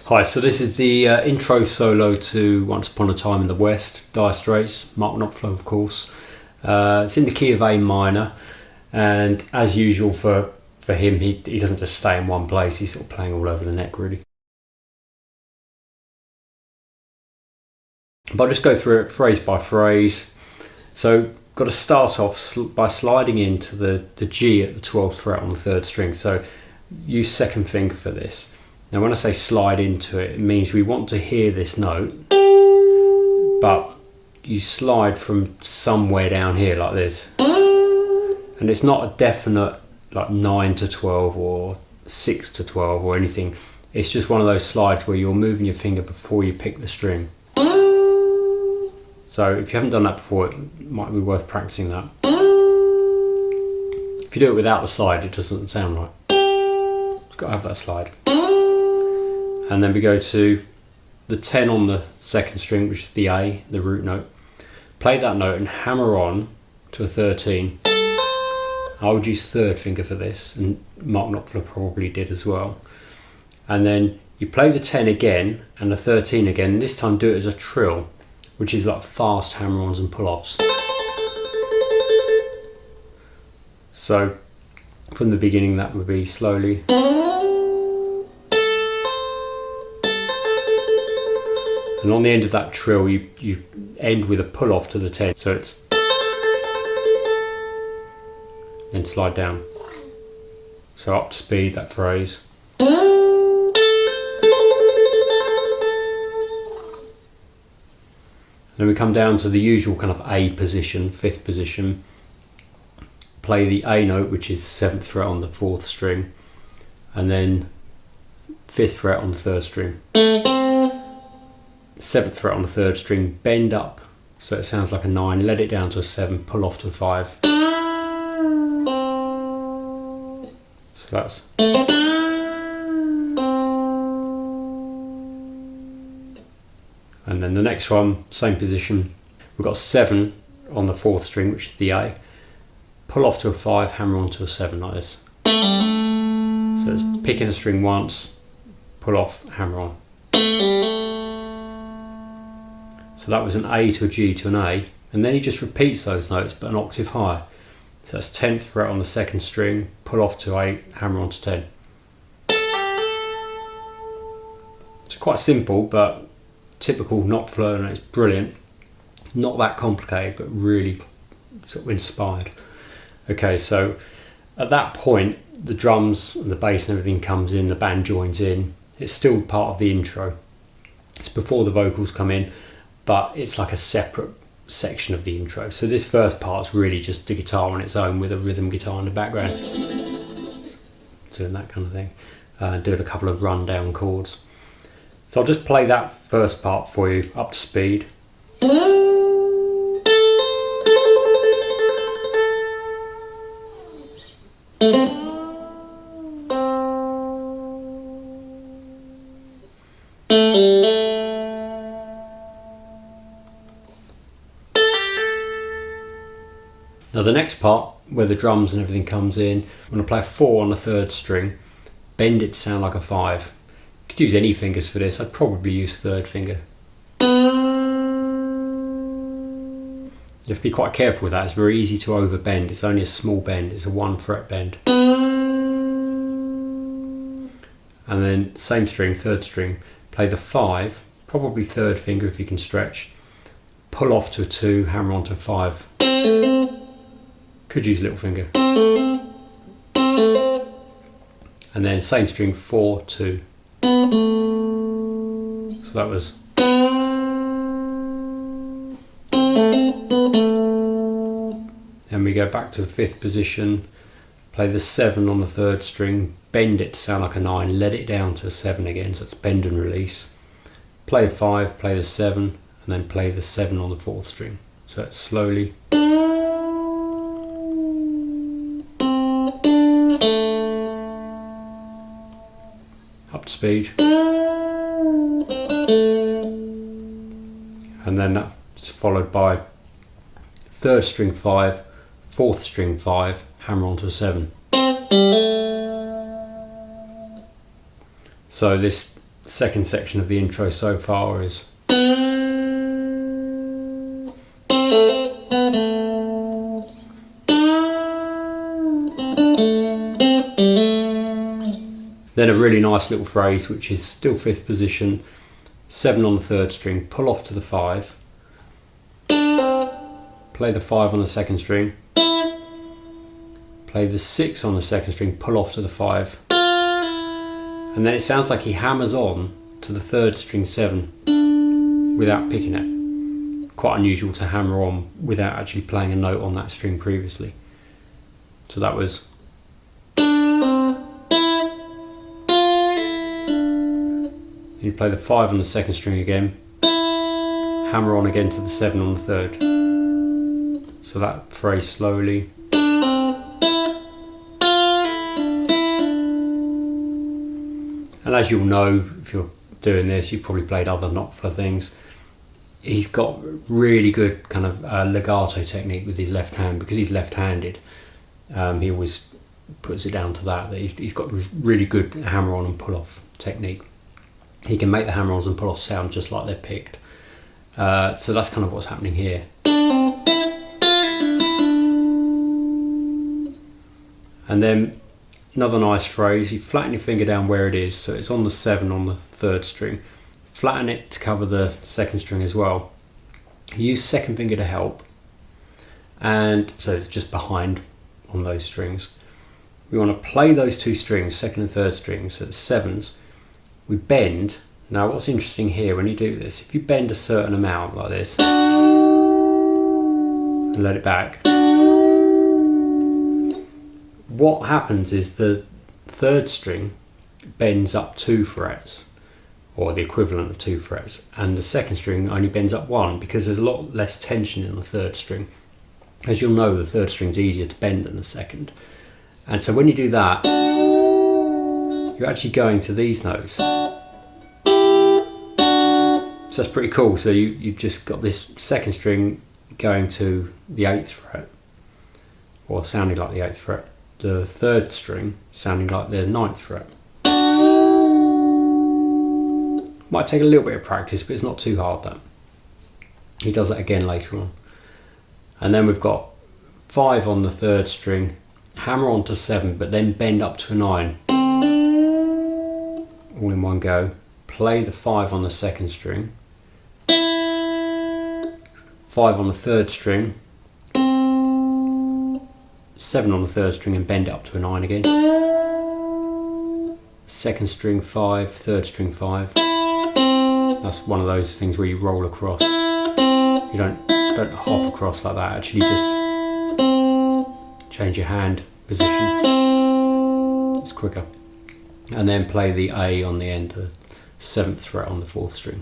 Hi, so this is the intro solo to Once Upon a Time in the West, Dire Straits, Mark Knopfler of course. It's in the key of A minor, and as usual for him, he doesn't just stay in one place, he's sort of playing all over the neck really. But I'll just go through it phrase by phrase. So got to start off by sliding into the G at the 12th fret on the 3rd string, so use second finger for this. Now when I say slide into it, it means we want to hear this note, but you slide from somewhere down here like this. And it's not a definite like 9 to 12 or 6 to 12 or anything. It's just one of those slides where you're moving your finger before you pick the string. So if you haven't done that before, it might be worth practicing that. If you do it without the slide, it doesn't sound right. It's got to have that slide. And then we go to the 10 on the 2nd string, which is the A, the root note. Play that note and hammer on to a 13. I would use 3rd finger for this, and Mark Knopfler probably did as well. And then you play the 10 again and the 13 again, this time do it as a trill, which is like fast hammer-ons and pull-offs. So from the beginning that would be slowly. And on the end of that trill, you end with a pull off to the 10. So it's then slide down. So up to speed, that phrase. And then we come down to the usual kind of A position, 5th position. Play the A note, which is 7th fret on the 4th string, and then 5th fret on the 3rd string. 7th fret on the 3rd string, bend up so it sounds like a 9, let it down to a 7, pull off to a 5. So that's. And then the next one, same position. We've got 7 on the 4th string, which is the A. Pull off to a 5, hammer on to a 7 like this. So it's picking a string once, pull off, hammer on. So that was an A to a G to an A, and then he just repeats those notes but an octave higher. So that's 10th fret on the 2nd string, pull off to 8, hammer on to 10. It's quite simple but typical Knopfler, and it's brilliant. Not that complicated but really sort of inspired. Okay, so at that point the drums and the bass and everything comes in, the band joins in. It's still part of the intro. It's before the vocals come in, but it's like a separate section of the intro. So this first part's really just the guitar on its own with a rhythm guitar in the background. Doing that kind of thing. Doing a couple of rundown chords. So I'll just play that first part for you up to speed. Now the next part, where the drums and everything comes in, I'm going to play a 4 on the 3rd string, bend it to sound like a 5. You could use any fingers for this, I'd probably use 3rd finger. You have to be quite careful with that, it's very easy to overbend, it's only a small bend, it's a 1 fret bend. And then same string, 3rd string, play the 5, probably 3rd finger if you can stretch, pull off to a 2, hammer onto a 5. Could use little finger. And then same string, 4, 2. So that was. Then we go back to the 5th position, play the 7 on the 3rd string, bend it to sound like a 9, let it down to a 7 again, so it's bend and release. Play a 5, play the 7, and then play the 7 on the 4th string. So it's slowly. Up to speed. And then that's followed by 3rd string 5, 4th string 5, hammer onto a 7. So this second section of the intro so far is. Then a really nice little phrase which is still 5th position, 7 on the 3rd string, pull off to the 5, play the 5 on the 2nd string, play the 6 on the 2nd string, pull off to the 5, and then it sounds like he hammers on to the 3rd string 7 without picking it. Quite unusual to hammer on without actually playing a note on that string previously. So that was. You play the 5 on the 2nd string again, hammer on again to the 7 on the 3rd. So that phrase slowly. And as you'll know, if you're doing this, you've probably played other Knopfler things. He's got really good kind of legato technique with his left hand, because he's left-handed. He always puts it down to that he's got really good hammer on and pull off technique. He can make the hammer-ons and pull-offs sound just like they're picked. So that's kind of what's happening here. And then another nice phrase, you flatten your finger down where it is, so it's on the 7 on the 3rd string. Flatten it to cover the 2nd string as well. Use 2nd finger to help, and so it's just behind on those strings. We want to play those 2 strings, 2nd and 3rd strings, so it's 7s. We bend. Now what's interesting here when you do this, if you bend a certain amount like this and let it back, what happens is the 3rd string bends up 2 frets, or the equivalent of 2 frets, and the 2nd string only bends up 1, because there's a lot less tension in the 3rd string. As you'll know, the 3rd string's easier to bend than the 2nd. And so when you do that, you're actually going to these notes. So that's pretty cool. So you've just got this 2nd string going to the 8th fret, or sounding like the 8th fret. The 3rd string sounding like the 9th fret. Might take a little bit of practice, but it's not too hard, that. He does that again later on. And then we've got 5 on the 3rd string, hammer on to 7, but then bend up to a 9. All in one go. Play the 5 on the 2nd string, 5 on the 3rd string, 7 on the 3rd string, and bend it up to a 9 again. 2nd string 5, 3rd string 5. That's one of those things where you roll across. You don't hop across like that. Actually, just change your hand position. It's quicker. And then play the A on the end, the 7th fret on the 4th string.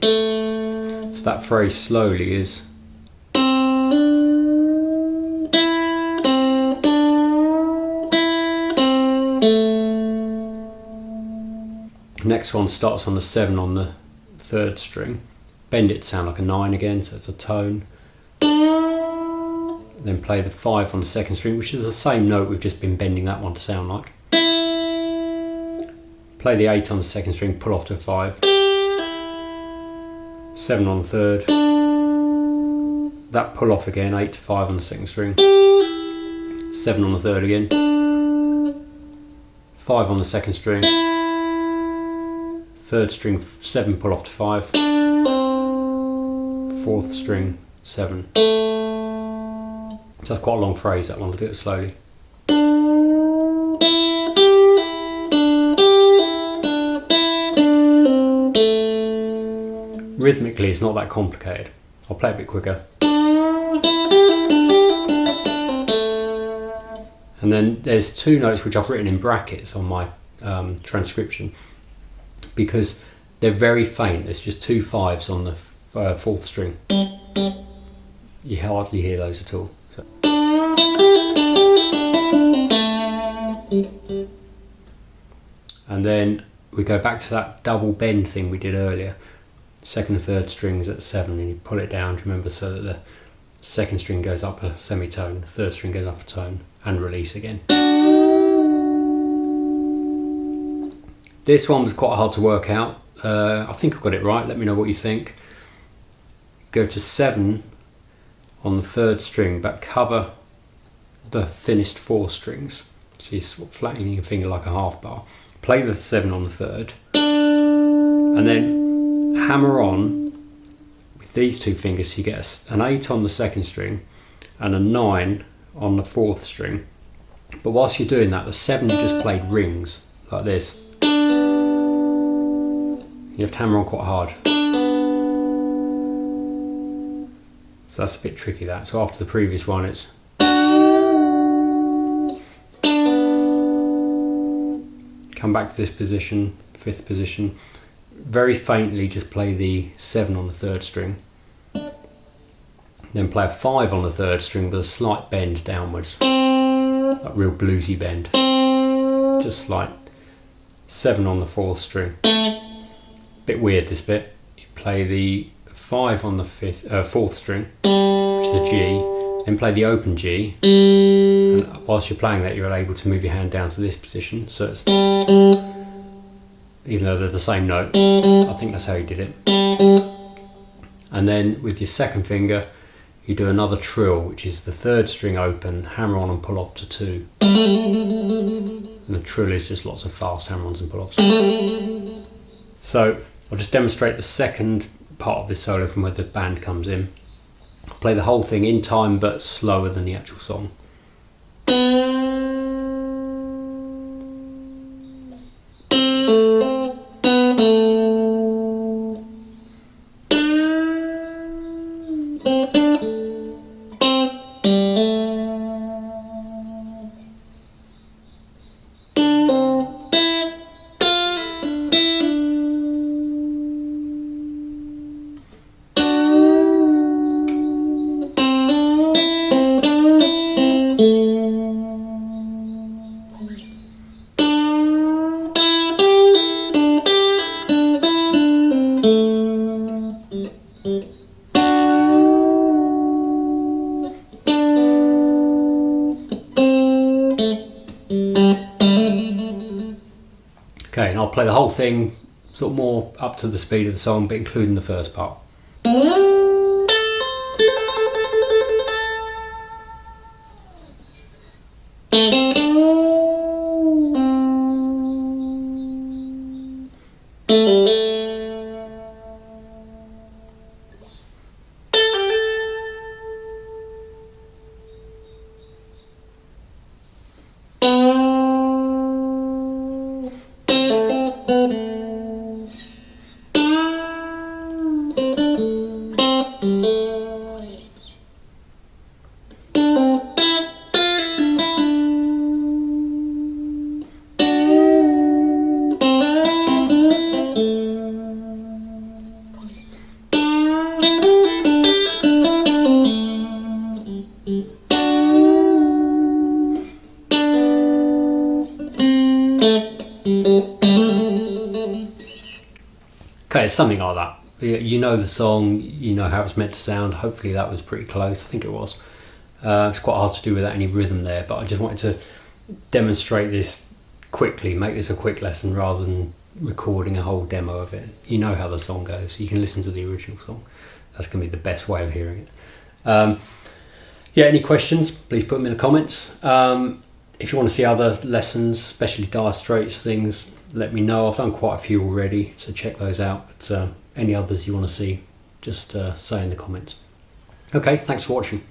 So that phrase slowly is. Next one starts on the 7 on the 3rd string. Bend it to sound like a 9 again, so it's a tone. Then play the 5 on the 2nd string, which is the same note we've just been bending that one to sound like. Play the 8 on the 2nd string, pull off to a 5. 7 on the 3rd. That pull off again, 8 to 5 on the 2nd string. 7 on the 3rd again. 5 on the 2nd string. 3rd string 7, pull off to 5. 4th string 7. So that's quite a long phrase, that one. I'll do it slowly. Rhythmically, it's not that complicated. I'll play a bit quicker. And then there's 2 notes which I've written in brackets on my transcription, because they're very faint. There's just 2 5s on the 4th string. You hardly hear those at all. So. And then we go back to that double bend thing we did earlier. 2nd and 3rd strings at 7, and you pull it down, remember, so that the 2nd string goes up a semitone, the 3rd string goes up a tone, and release again. This one was quite hard to work out. I think I've got it right, let me know what you think. Go to 7 on the 3rd string, but cover the thinnest 4 strings. So you're sort of flattening your finger like a half bar. Play the 7 on the 3rd, and then hammer on with these 2 fingers, so you get an 8 on the 2nd string and a 9 on the 4th string. But whilst you're doing that, the 7 you just played rings like this. You have to hammer on quite hard. So that's a bit tricky, that. So after the previous one, it's come back to this position, 5th position. Very faintly just play the 7 on the 3rd string. Then play a 5 on the 3rd string with a slight bend downwards. Like real bluesy bend. Just like 7 on the 4th string. Bit weird this bit. You play the 5 on the 4th string, which is a G, then play the open G, and whilst you're playing that you're able to move your hand down to this position, so it's, even though they're the same note, I think that's how you did it. And then with your 2nd finger you do another trill, which is the 3rd string open, hammer on and pull off to 2. And the trill is just lots of fast hammer-ons and pull-offs. So I'll just demonstrate the 2nd part of this solo from where the band comes in. I'll play the whole thing in time but slower than the actual song. Okay, and I'll play the whole thing sort of more up to the speed of the song, but including the first part. Okay, it's something like that. You know the song, you know how it's meant to sound. Hopefully that was pretty close. I think it was. It's quite hard to do without any rhythm there, but I just wanted to demonstrate this quickly, make this a quick lesson rather than recording a whole demo of it. You know how the song goes. You can listen to the original song. That's going to be the best way of hearing it. Yeah, any questions, please put them in the comments. If you want to see other lessons, especially Dire Straits things, let me know. I've done quite a few already, so check those out. But any others you want to see, just say in the comments. Okay, thanks for watching.